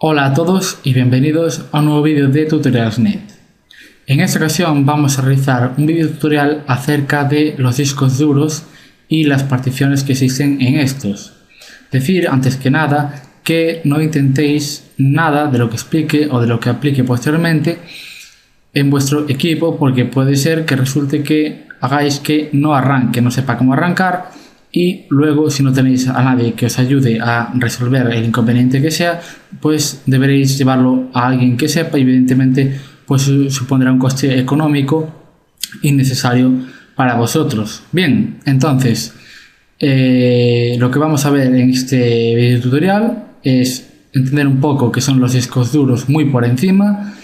Hola a todos y bienvenidos a un nuevo vídeo de Tutorials.net. En esta ocasión vamos a realizar un vídeo tutorial acerca de los discos duros y las particiones que existen en estos. Decir antes que nada que no intentéis nada de lo que explique o de lo que aplique posteriormente en vuestro equipo, porque puede ser que resulte que hagáis que no arranque, no sepa cómo arrancar, y luego, si no tenéis a nadie que os ayude a resolver el inconveniente que sea, pues deberéis llevarlo a alguien que sepa y evidentemente pues supondrá un coste económico innecesario para vosotros. Bien, entonces lo que vamos a ver en este video tutorial es entender un poco qué son los discos duros muy por encima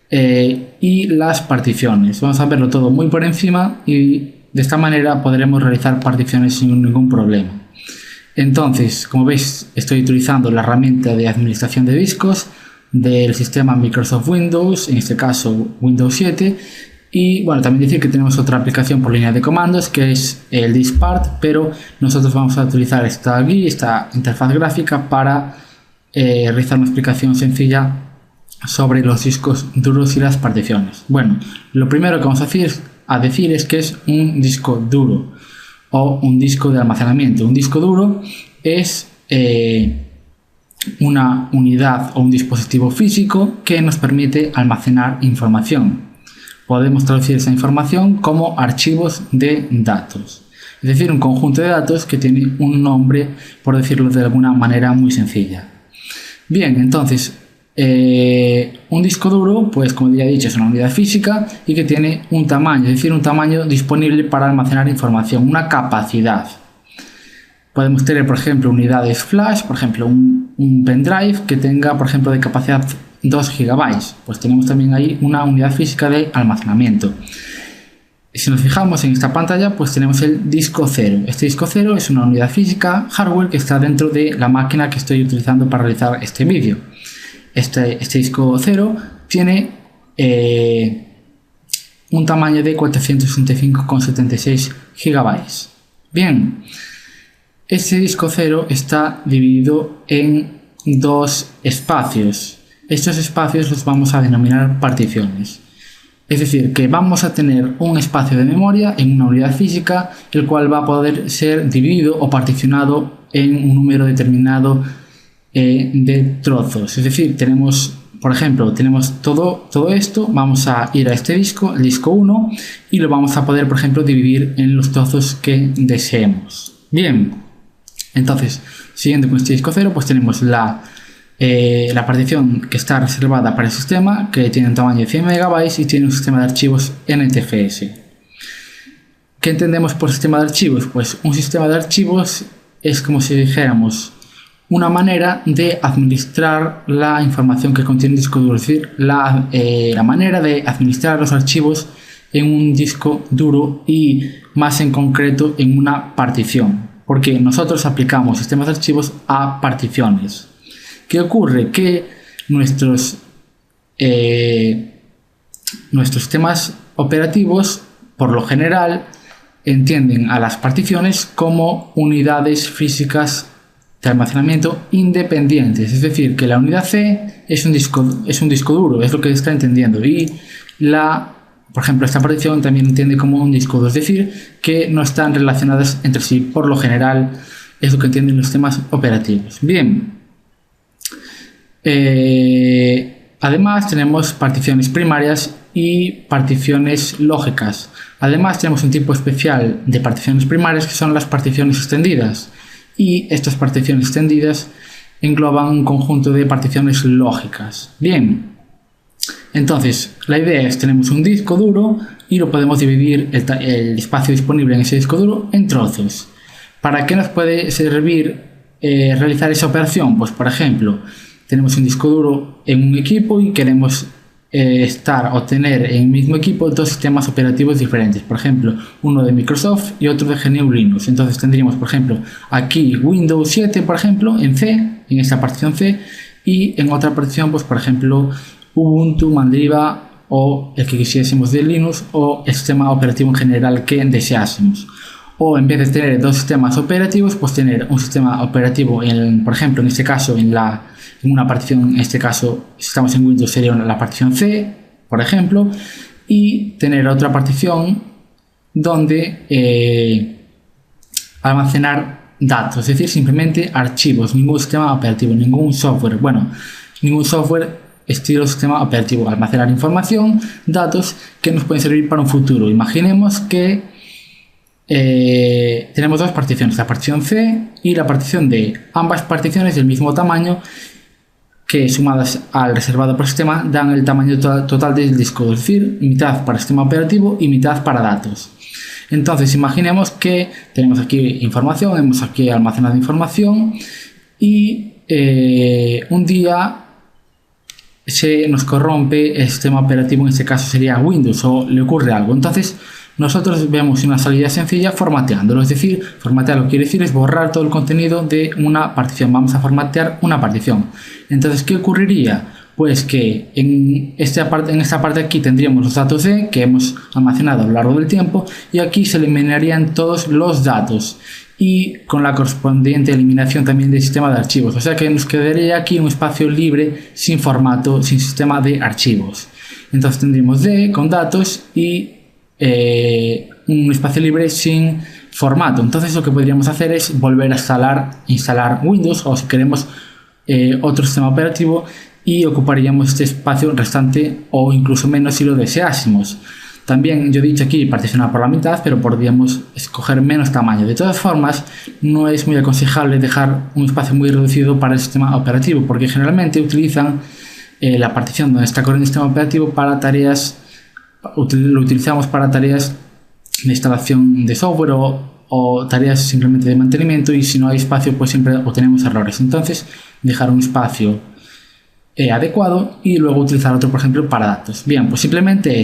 y las particiones. Vamos a verlo todo muy por encima y de esta manera podremos realizar particiones sin ningún problema. Entonces, como veis, estoy utilizando la herramienta de administración de discos del sistema Microsoft Windows, en este caso Windows 7. Y bueno, también decir que tenemos otra aplicación por línea de comandos que es el Diskpart, pero nosotros vamos a utilizar esta guía, esta interfaz gráfica para realizar una explicación sencilla sobre los discos duros y las particiones. Bueno, lo primero que vamos a decir es que es un disco duro o un disco de almacenamiento. Un disco duro es una unidad o un dispositivo físico que nos permite almacenar información. Podemos traducir esa información como archivos de datos, es decir, un conjunto de datos que tiene un nombre, por decirlo de alguna manera muy sencilla. Bien, entonces un disco duro, pues como ya he dicho, es una unidad física y que tiene un tamaño, es decir, un tamaño disponible para almacenar información, una capacidad. Podemos tener, por ejemplo, unidades flash, por ejemplo, un pendrive que tenga, por ejemplo, de capacidad 2 GB. Pues tenemos también ahí una unidad física de almacenamiento. Si nos fijamos en esta pantalla, pues tenemos el disco cero. Este disco cero es una unidad física, hardware, que está dentro de la máquina que estoy utilizando para realizar este vídeo. Este disco cero tiene un tamaño de 465,76 GB. Bien, este disco cero está dividido en dos espacios. Estos espacios los vamos a denominar particiones. Es decir, que vamos a tener un espacio de memoria en una unidad física, el cual va a poder ser dividido o particionado en un número determinado de trozos. Es decir, tenemos, por ejemplo, tenemos todo esto, vamos a ir a este disco, el disco 1, y lo vamos a poder, por ejemplo, dividir en los trozos que deseemos. Bien, entonces, siguiendo con este disco 0, pues tenemos la partición que está reservada para el sistema, que tiene un tamaño de 100 MB y tiene un sistema de archivos NTFS. ¿Qué entendemos por sistema de archivos? Pues un sistema de archivos es como si dijéramos una manera de administrar la información que contiene un disco duro, es decir, la manera de administrar los archivos en un disco duro y más en concreto en una partición, porque nosotros aplicamos sistemas de archivos a particiones. ¿Qué ocurre? Que nuestros sistemas operativos, por lo general, entienden a las particiones como unidades físicas de almacenamiento independientes, es decir, que la unidad C es un disco duro, es lo que está entendiendo, y por ejemplo, esta partición también entiende como un disco duro, es decir, que no están relacionadas entre sí, por lo general es lo que entienden los sistemas operativos. Bien, además tenemos particiones primarias y particiones lógicas. Además tenemos un tipo especial de particiones primarias que son las particiones extendidas. Y estas particiones extendidas engloban un conjunto de particiones lógicas. Bien, entonces la idea es: tenemos un disco duro y lo podemos dividir el espacio disponible en ese disco duro en trozos. ¿Para qué nos puede servir realizar esa operación? Pues por ejemplo, tenemos un disco duro en un equipo y queremos tener en el mismo equipo dos sistemas operativos diferentes, por ejemplo, uno de Microsoft y otro de GNU Linux. Entonces tendríamos, por ejemplo, aquí Windows 7, por ejemplo, en C, en esta partición C, y en otra partición, pues por ejemplo, Ubuntu, Mandriva o el que quisiésemos de Linux, o el sistema operativo en general que deseásemos. O en vez de tener dos sistemas operativos, pues tener un sistema operativo, por ejemplo, en este caso en una partición, en este caso, si estamos en Windows sería la partición C, por ejemplo, y tener otra partición donde almacenar datos, es decir, simplemente archivos, ningún sistema operativo, ningún software, ningún software estilo sistema operativo, almacenar información, datos que nos pueden servir para un futuro. Imaginemos que tenemos dos particiones, la partición C y la partición D, ambas particiones del mismo tamaño que sumadas al reservado por sistema dan el tamaño total del disco, es decir, mitad para sistema operativo y mitad para datos. Entonces imaginemos que tenemos aquí información, hemos aquí almacenado información y un día se nos corrompe el sistema operativo, en este caso sería Windows, o le ocurre algo. Entonces nosotros vemos una salida sencilla formateándolo, es decir, formatearlo quiere decir es borrar todo el contenido de una partición. Vamos a formatear una partición. Entonces, ¿qué ocurriría? Pues que en esta parte aquí tendríamos los datos D que hemos almacenado a lo largo del tiempo, y aquí se eliminarían todos los datos y con la correspondiente eliminación también del sistema de archivos. O sea que nos quedaría aquí un espacio libre sin formato, sin sistema de archivos. Entonces tendríamos D con datos y un espacio libre sin formato. Entonces lo que podríamos hacer es volver a instalar Windows, o si queremos otro sistema operativo, y ocuparíamos este espacio restante o incluso menos si lo deseásemos. También yo he dicho aquí particionar por la mitad, pero podríamos escoger menos tamaño. De todas formas, no es muy aconsejable dejar un espacio muy reducido para el sistema operativo, porque generalmente utilizan la partición donde está corriendo el sistema operativo para tareas, lo utilizamos para tareas de instalación de software o tareas simplemente de mantenimiento, y si no hay espacio pues siempre obtenemos errores. Entonces dejar un espacio adecuado y luego utilizar otro, por ejemplo, para datos. Bien, pues simplemente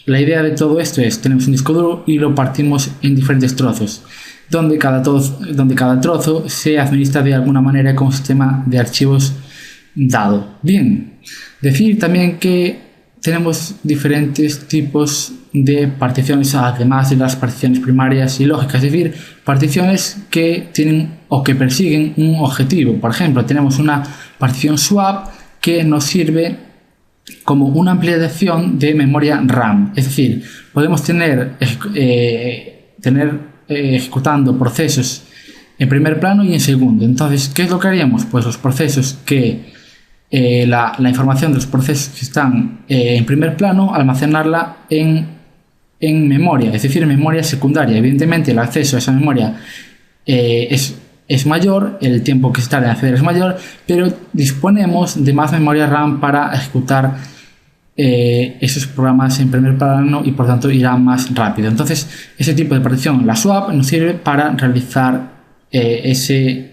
la idea de todo esto es, tenemos un disco duro y lo partimos en diferentes trozos, donde cada trozo se administra de alguna manera con un sistema de archivos dado. Bien, decir también que tenemos diferentes tipos de particiones, además de las particiones primarias y lógicas, es decir, particiones que tienen o que persiguen un objetivo. Por ejemplo, tenemos una partición swap que nos sirve como una ampliación de memoria RAM, es decir, podemos tener ejecutando procesos en primer plano y en segundo. Entonces, ¿qué es lo que haríamos? Pues los procesos que la información de los procesos que están en primer plano, almacenarla en memoria, es decir, en memoria secundaria. Evidentemente el acceso a esa memoria es mayor, el tiempo que se tarda en acceder es mayor, pero disponemos de más memoria RAM para ejecutar esos programas en primer plano y por tanto irá más rápido. Entonces ese tipo de partición, la swap, nos sirve para realizar ese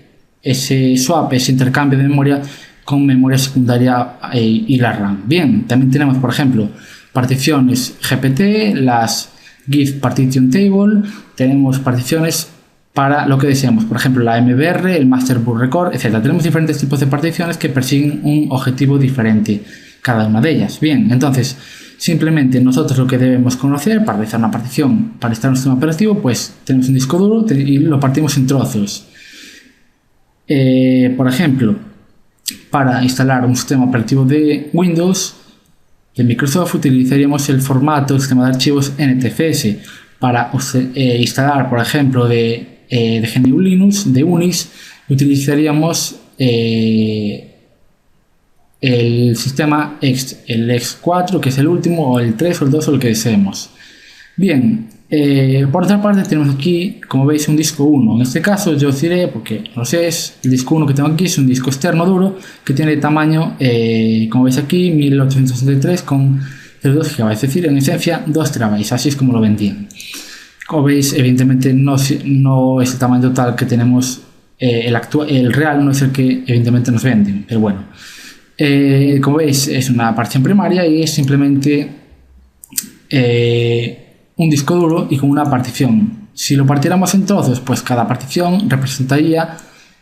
swap, ese intercambio de memoria con memoria secundaria y la RAM. Bien, también tenemos, por ejemplo, particiones GPT, las Give Partition Table, tenemos particiones para lo que deseamos, por ejemplo la MBR, el Master Boot Record, etc. Tenemos diferentes tipos de particiones que persiguen un objetivo diferente, cada una de ellas. Bien, entonces simplemente nosotros lo que debemos conocer para realizar una partición, para instalar un sistema operativo, pues tenemos un disco duro y lo partimos en trozos. Por ejemplo, para instalar un sistema operativo de Windows, de Microsoft, utilizaríamos el formato del sistema de archivos NTFS. Para instalar, por ejemplo, de GNU Linux, de Unix, utilizaríamos el sistema el X4, que es el último, o el 3 o el 2 o el que deseemos. Bien, por otra parte tenemos aquí, como veis, un disco 1. En este caso yo os diré, porque no sé, el disco 1 que tengo aquí es un disco externo duro que tiene tamaño, como veis aquí, 1863 con 0,2 GB, es decir, en esencia 2 TB, así es como lo vendían. Como veis, evidentemente no es el tamaño total que tenemos, el real no es el que evidentemente nos venden, pero bueno. Como veis, es una partición primaria y es simplemente un disco duro y con una partición. Si lo partiéramos en trozos, pues cada partición representaría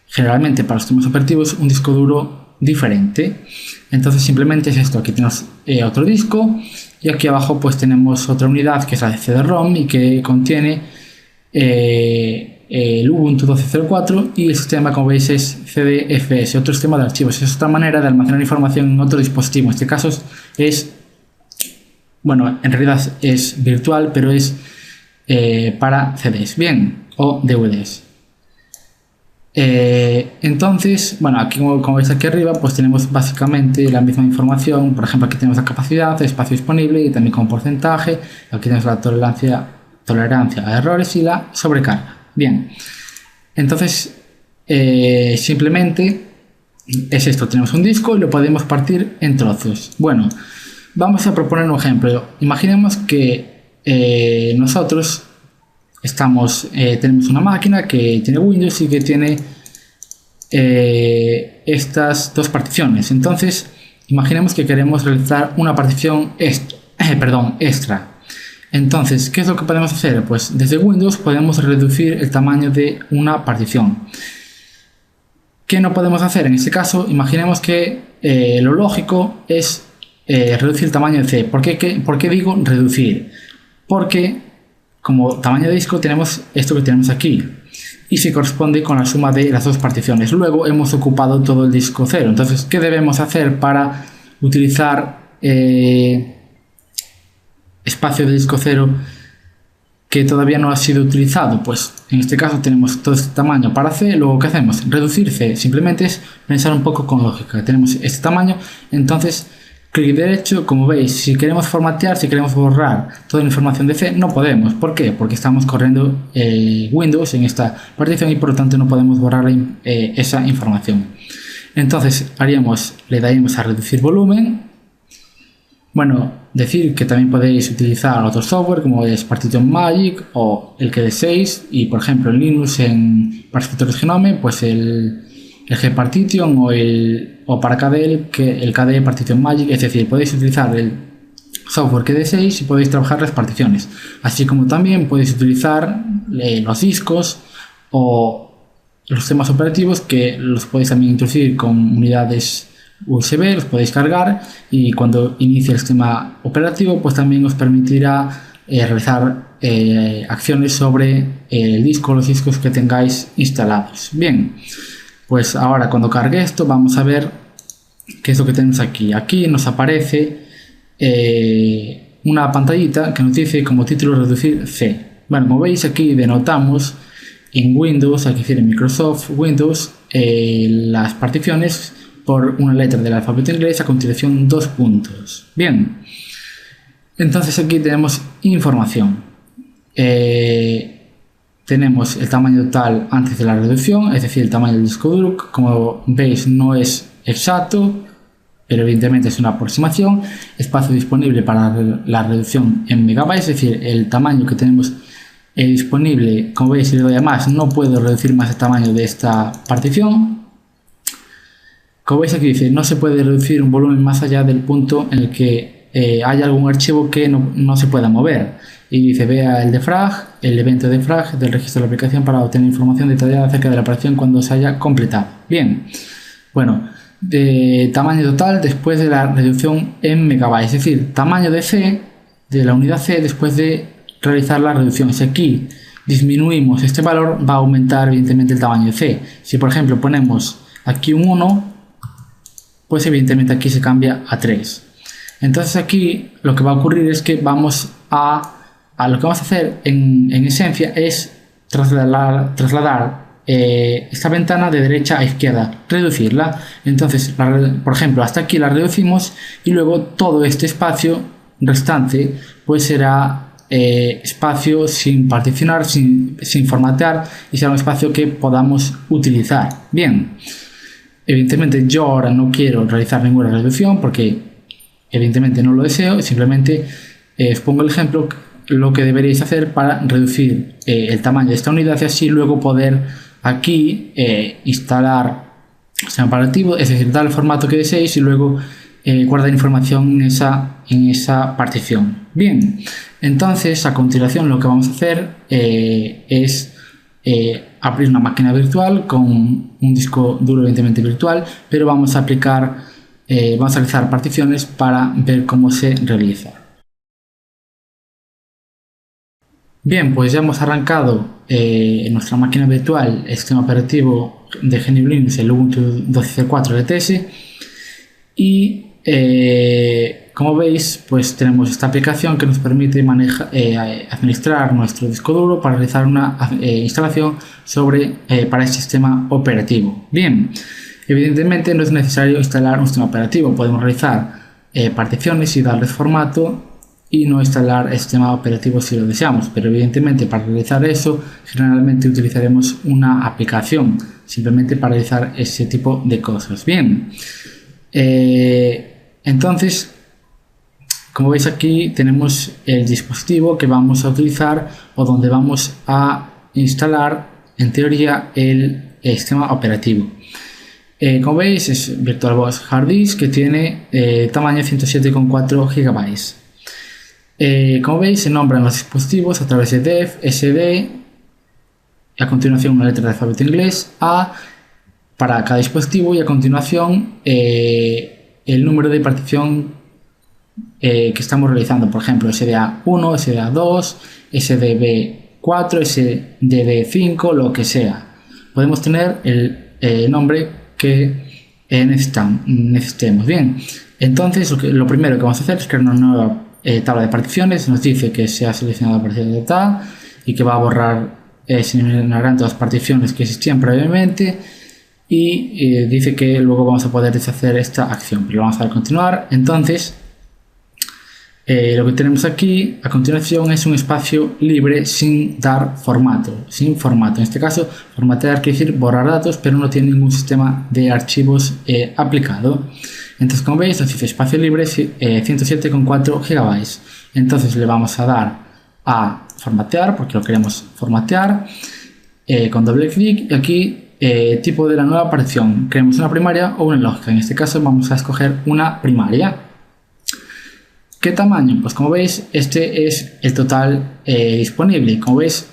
generalmente para los sistemas operativos un disco duro diferente. Entonces simplemente es esto, aquí tenemos otro disco y aquí abajo pues tenemos otra unidad que es la de CD-ROM y que contiene el Ubuntu 12.04 y el sistema, como veis, es CDFS, otro sistema de archivos. Es otra manera de almacenar información en otro dispositivo. En este caso bueno, en realidad es virtual, pero es para CDs, bien, o DVDs. Entonces, bueno, aquí como veis aquí arriba, pues tenemos básicamente la misma información. Por ejemplo, aquí tenemos la capacidad, el espacio disponible y también con porcentaje. Aquí tenemos la tolerancia a errores y la sobrecarga. Bien, entonces simplemente es esto, tenemos un disco y lo podemos partir en trozos. Bueno, vamos a proponer un ejemplo. Imaginemos que nosotros tenemos una máquina que tiene Windows y que tiene estas dos particiones. Entonces, imaginemos que queremos realizar una partición extra. Entonces, ¿qué es lo que podemos hacer? Pues desde Windows podemos reducir el tamaño de una partición. ¿Qué no podemos hacer? En este caso, imaginemos que lo lógico es reducir el tamaño de C. ¿Por qué digo reducir? Porque como tamaño de disco tenemos esto que tenemos aquí y se corresponde con la suma de las dos particiones. Luego hemos ocupado todo el disco cero. Entonces, ¿qué debemos hacer para utilizar espacio de disco cero que todavía no ha sido utilizado? Pues en este caso tenemos todo este tamaño para C. Luego, ¿qué hacemos? Reducir C simplemente es pensar un poco con lógica. Tenemos este tamaño, entonces clic derecho. Como veis, si queremos formatear, si queremos borrar toda la información de C, no podemos. ¿Por qué? Porque estamos corriendo Windows en esta partición y por lo tanto no podemos borrar esa información. Entonces le daríamos a reducir volumen. Bueno, decir que también podéis utilizar otro software como es Partition Magic o el KDE6 y por ejemplo en Linux para escritorios Gnome pues el Gpartition o para KDE el KDE Partition Magic. Es decir, podéis utilizar el software KDE6 y podéis trabajar las particiones, así como también podéis utilizar los discos o los sistemas operativos que los podéis también introducir con unidades USB, los podéis cargar y cuando inicie el sistema operativo pues también os permitirá realizar acciones sobre el disco o los discos que tengáis instalados. Bien, pues ahora cuando cargue esto vamos a ver qué es lo que tenemos aquí. Aquí nos aparece una pantallita que nos dice como título reducir C. Bueno, como veis aquí denotamos en Windows, aquí decir en Microsoft Windows, las particiones por una letra del alfabeto inglés, a continuación 2 puntos. Bien, entonces aquí tenemos información. Tenemos el tamaño total antes de la reducción, es decir, el tamaño del disco duro. Como veis no es exacto, pero evidentemente es una aproximación. Espacio disponible para la reducción en megabytes, es decir, el tamaño que tenemos disponible. Como veis, si le doy a más, no puedo reducir más el tamaño de esta partición. Como veis aquí dice, no se puede reducir un volumen más allá del punto en el que haya algún archivo que no se pueda mover. Y dice, vea el defrag, el evento defrag del registro de la aplicación para obtener información detallada acerca de la operación cuando se haya completado. Bien, bueno, de tamaño total después de la reducción en megabytes, es decir, tamaño de C, de la unidad C después de realizar la reducción. Si aquí disminuimos este valor, va a aumentar evidentemente el tamaño de C. Si por ejemplo ponemos aquí un 1, pues evidentemente aquí se cambia a 3. Entonces aquí lo que va a ocurrir es que lo que vamos a hacer en esencia es trasladar esta ventana de derecha a izquierda, reducirla. Entonces, por ejemplo, hasta aquí la reducimos y luego todo este espacio restante pues será espacio sin particionar, sin formatear, y será un espacio que podamos utilizar. Bien, evidentemente yo ahora no quiero realizar ninguna reducción porque evidentemente no lo deseo. Simplemente os pongo el ejemplo, lo que deberíais hacer para reducir el tamaño de esta unidad y así luego poder aquí instalar el sistema operativo, es decir, dar el formato que deseéis y luego guardar información en esa partición. Bien, entonces a continuación lo que vamos a hacer es abrir una máquina virtual con un disco duro evidentemente virtual, pero vamos a realizar particiones para ver cómo se realiza. Bien, pues ya hemos arrancado en nuestra máquina virtual el sistema operativo de GNU Linux, el Ubuntu 12.04 LTS, y como veis, pues tenemos esta aplicación que nos permite administrar nuestro disco duro para realizar una instalación para este sistema operativo. Bien, evidentemente no es necesario instalar un sistema operativo, podemos realizar particiones y darles formato y no instalar el sistema operativo si lo deseamos, pero evidentemente para realizar eso generalmente utilizaremos una aplicación simplemente para realizar ese tipo de cosas. Bien, entonces, como veis aquí tenemos el dispositivo que vamos a utilizar o donde vamos a instalar en teoría el sistema operativo. Como veis es VirtualBox Hard Disk que tiene tamaño 107,4 GB. Como veis se nombran los dispositivos a través de def, sd, y a continuación una letra de alfabeto inglés, A para cada dispositivo, y a continuación el número de partición que estamos realizando, por ejemplo SDA1, SDA2, SDB4, SDB5, lo que sea. Podemos tener el nombre que necesitemos. Bien, entonces lo primero que vamos a hacer es crear una nueva tabla de particiones. Nos dice que se ha seleccionado la partición de tal y que va a borrar, se eliminarán todas las particiones que existían previamente, y dice que luego vamos a poder deshacer esta acción, pero vamos a dar a continuar. Entonces lo que tenemos aquí a continuación es un espacio libre sin dar formato, sin formato. En este caso formatear quiere decir borrar datos, pero no tiene ningún sistema de archivos aplicado. Entonces, como veis, nos dice espacio libre 107,4 GB. Entonces le vamos a dar a formatear porque lo queremos formatear con doble clic, y aquí tipo de la nueva partición, queremos una primaria o una lógica. En este caso vamos a escoger una primaria. ¿Qué tamaño? Pues como veis este es el total disponible. Como veis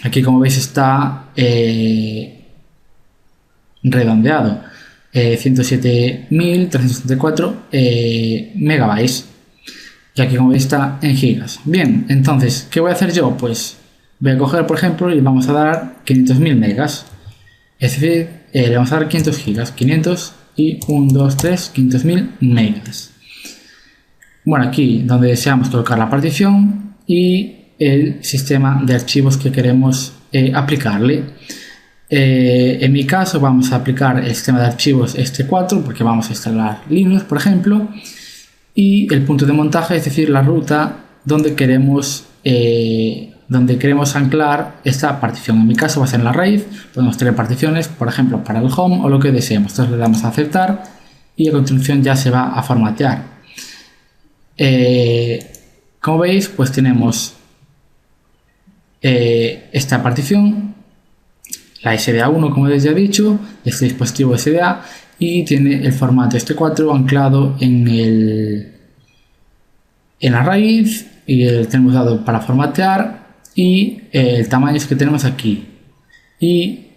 aquí, como veis, está redondeado, 107.364 megabytes, y aquí, como veis, está en gigas. Bien, entonces ¿qué voy a hacer yo? Pues voy a coger, por ejemplo, y vamos a dar 500.000 megas, es decir, le vamos a dar 500 gigas, 500 y 1, 2, 3, 500.000 megas. Bueno, aquí donde deseamos colocar la partición y el sistema de archivos que queremos aplicarle. En mi caso vamos a aplicar el sistema de archivos este 4 porque vamos a instalar Linux, por ejemplo, y el punto de montaje, es decir, la ruta donde queremos anclar esta partición. En mi caso va a ser en la raíz. Podemos tener particiones, por ejemplo, para el home o lo que deseemos. Entonces le damos a aceptar y a continuación ya se va a formatear. Como veis, pues tenemos esta partición, la SDA1, como les ya he dicho, este dispositivo SDA, y tiene el formato este 4 anclado en la raíz, y tenemos dado para formatear, y el tamaño es que tenemos aquí, y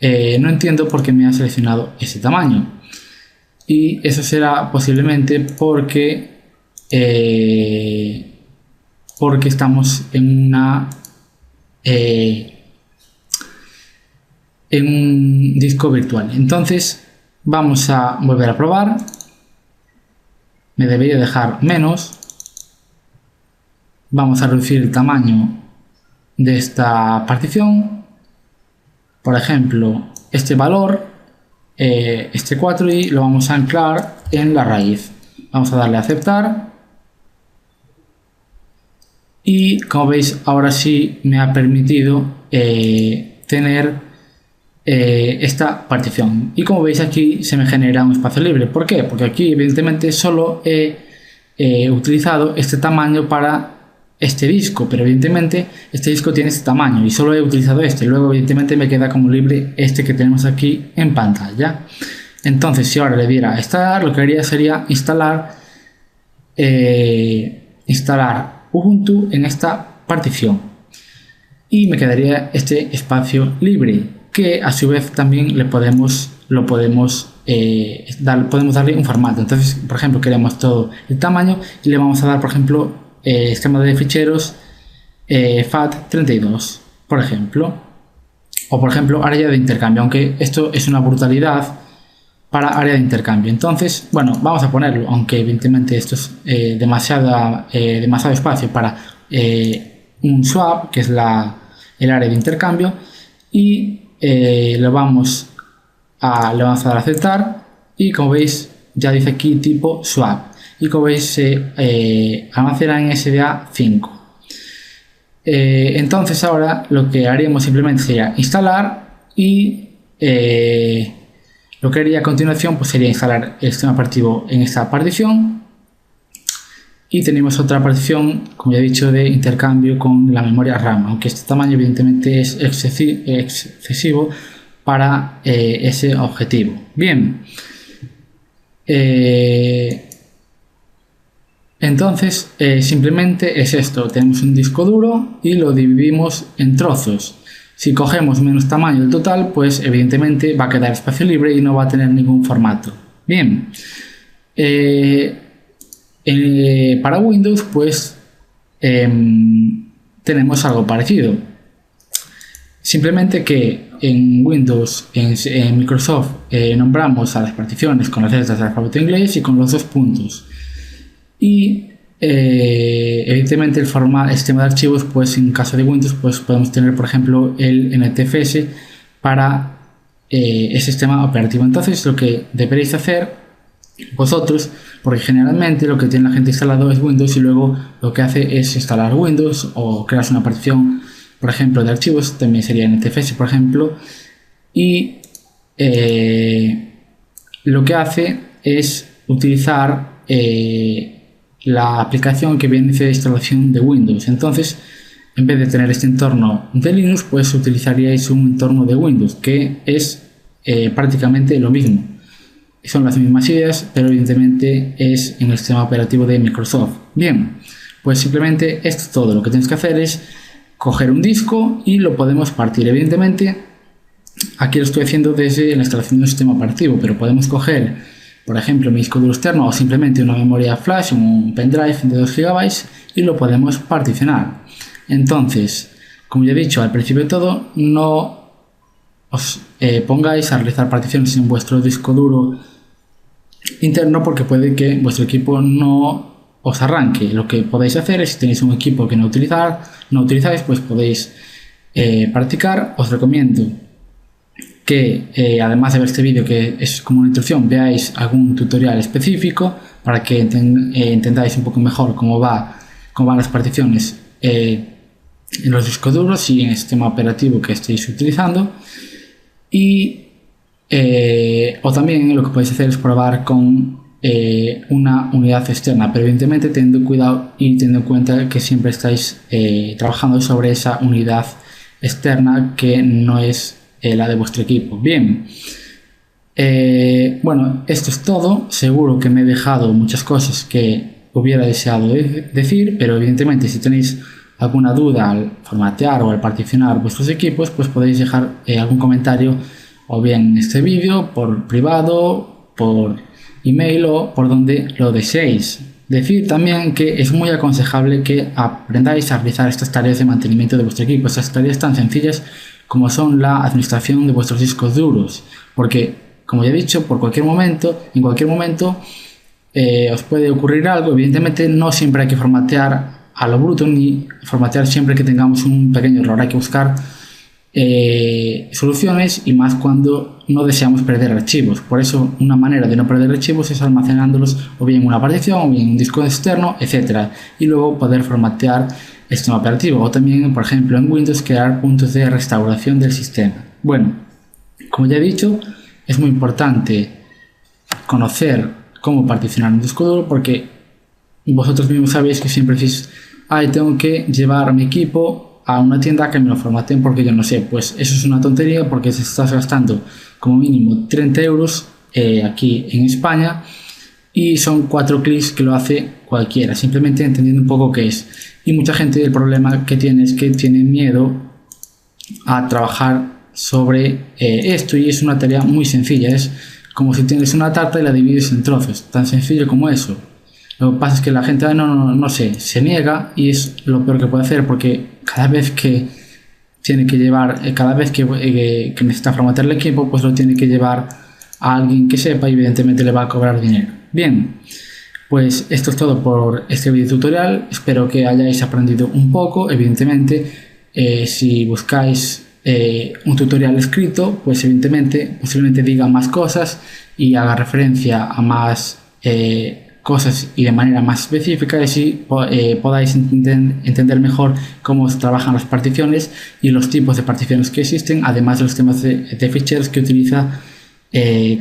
no entiendo por qué me ha seleccionado ese tamaño, y eso será posiblemente porque estamos en un disco virtual. Entonces vamos a volver a probar. Me debería dejar menos. Vamos a reducir el tamaño de esta partición, por ejemplo este valor, este 4, y lo vamos a anclar en la raíz. Vamos a darle a aceptar. Y como veis, ahora sí me ha permitido tener esta partición. Y como veis, aquí se me genera un espacio libre. ¿Por qué? Porque aquí evidentemente solo he utilizado este tamaño para este disco, pero evidentemente este disco tiene este tamaño y solo he utilizado este. Luego evidentemente me queda como libre este que tenemos aquí en pantalla. Entonces, si ahora le diera a instalar, lo que haría sería instalar Ubuntu en esta partición, y me quedaría este espacio libre, que a su vez también podemos darle un formato. Entonces, por ejemplo, queremos todo el tamaño y le vamos a dar, por ejemplo, sistema de ficheros FAT32, por ejemplo. O por ejemplo, área de intercambio, aunque esto es una brutalidad para área de intercambio. Entonces, bueno, vamos a ponerlo, aunque evidentemente esto es demasiado espacio para un swap, que es el área de intercambio, y le vamos a dar a aceptar, y como veis ya dice aquí tipo swap, y como veis se almacena en SDA5. Entonces ahora lo que haríamos simplemente sería instalar, y lo que haría a continuación pues sería instalar el sistema operativo en esta partición, y tenemos otra partición, como ya he dicho, de intercambio con la memoria RAM, aunque este tamaño evidentemente es excesivo para ese objetivo. Bien, entonces simplemente es esto: tenemos un disco duro y lo dividimos en trozos. Si cogemos menos tamaño del total, pues evidentemente va a quedar espacio libre y no va a tener ningún formato. Bien, para Windows pues tenemos algo parecido, simplemente que en Windows, en Microsoft, nombramos a las particiones con las letras del alfabeto inglés y con los dos puntos, y evidentemente el sistema de archivos, pues en caso de Windows pues podemos tener por ejemplo el NTFS para ese sistema operativo. Entonces lo que deberéis hacer vosotros, porque generalmente lo que tiene la gente instalado es Windows y luego lo que hace es instalar Windows o crear una partición, por ejemplo, de archivos, también sería NTFS por ejemplo, y lo que hace es utilizar la aplicación que viene de instalación de Windows. Entonces, en vez de tener este entorno de Linux, pues utilizaríais un entorno de Windows, que es prácticamente lo mismo. Son las mismas ideas, pero evidentemente es en el sistema operativo de Microsoft. Bien, pues simplemente esto es todo. Lo que tienes que hacer es coger un disco y lo podemos partir. Evidentemente, aquí lo estoy haciendo desde la instalación de un sistema operativo, pero podemos coger, por ejemplo, mi disco duro externo o simplemente una memoria flash, un pendrive de 2 GB, y lo podemos particionar. Entonces, como ya he dicho al principio de todo, no os pongáis a realizar particiones en vuestro disco duro interno, porque puede que vuestro equipo no os arranque. Lo que podéis hacer es, si tenéis un equipo que no utilizáis, pues podéis practicar. Os recomiendo que además de ver este vídeo, que es como una instrucción, veáis algún tutorial específico para que entendáis un poco mejor cómo van las particiones en los discos duros y en el sistema operativo que estéis utilizando. Y o también lo que podéis hacer es probar con una unidad externa, pero evidentemente teniendo cuidado y teniendo en cuenta que siempre estáis trabajando sobre esa unidad externa que no es la de vuestro equipo. Bien, bueno, esto es todo. Seguro que me he dejado muchas cosas que hubiera deseado decir, pero evidentemente si tenéis alguna duda al formatear o al particionar vuestros equipos, pues podéis dejar algún comentario, o bien en este vídeo, por privado, por email o por donde lo deseéis. Decir también que es muy aconsejable que aprendáis a realizar estas tareas de mantenimiento de vuestro equipo, estas tareas tan sencillas como son la administración de vuestros discos duros, porque, como ya he dicho, en cualquier momento os puede ocurrir algo. Evidentemente no siempre hay que formatear a lo bruto, ni formatear siempre que tengamos un pequeño error. Hay que buscar soluciones, y más cuando no deseamos perder archivos. Por eso una manera de no perder archivos es almacenándolos o bien en una partición o bien en un disco externo, etcétera, y luego poder formatear el sistema operativo, o también, por ejemplo, en Windows, crear puntos de restauración del sistema. Bueno, como ya he dicho, es muy importante conocer cómo particionar un disco duro, porque vosotros mismos sabéis que siempre decís: tengo que llevar mi equipo a una tienda que me lo formateen porque yo no sé. Pues eso es una tontería, porque se estás gastando como mínimo 30 euros aquí en España, y son 4 clics que lo hace cualquiera, simplemente entendiendo un poco qué es. Y mucha gente, el problema que tiene es que tiene miedo a trabajar sobre esto, y es una tarea muy sencilla. Es como si tienes una tarta y la divides en trozos, tan sencillo como eso. Lo que pasa es que la gente no sé, se niega, y es lo peor que puede hacer, porque cada vez que necesita formatear el equipo, pues lo tiene que llevar a alguien que sepa y evidentemente le va a cobrar dinero. Bien, pues esto es todo por este video tutorial. Espero que hayáis aprendido un poco. Evidentemente, si buscáis un tutorial escrito, pues evidentemente posiblemente diga más cosas y haga referencia a más cosas y de manera más específica, y así podáis entender mejor cómo se trabajan las particiones y los tipos de particiones que existen, además de los temas de ficheros que utiliza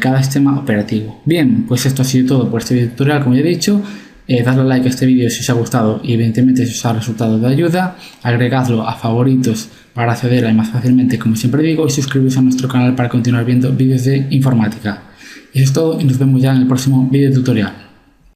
cada sistema operativo. Bien, pues esto ha sido todo por este video tutorial, como ya he dicho. Dadle like a este vídeo si os ha gustado y evidentemente si os ha resultado de ayuda. Agregadlo a favoritos para acceder a él más fácilmente, como siempre digo, y suscribiros a nuestro canal para continuar viendo vídeos de informática. Y eso es todo y nos vemos ya en el próximo video tutorial.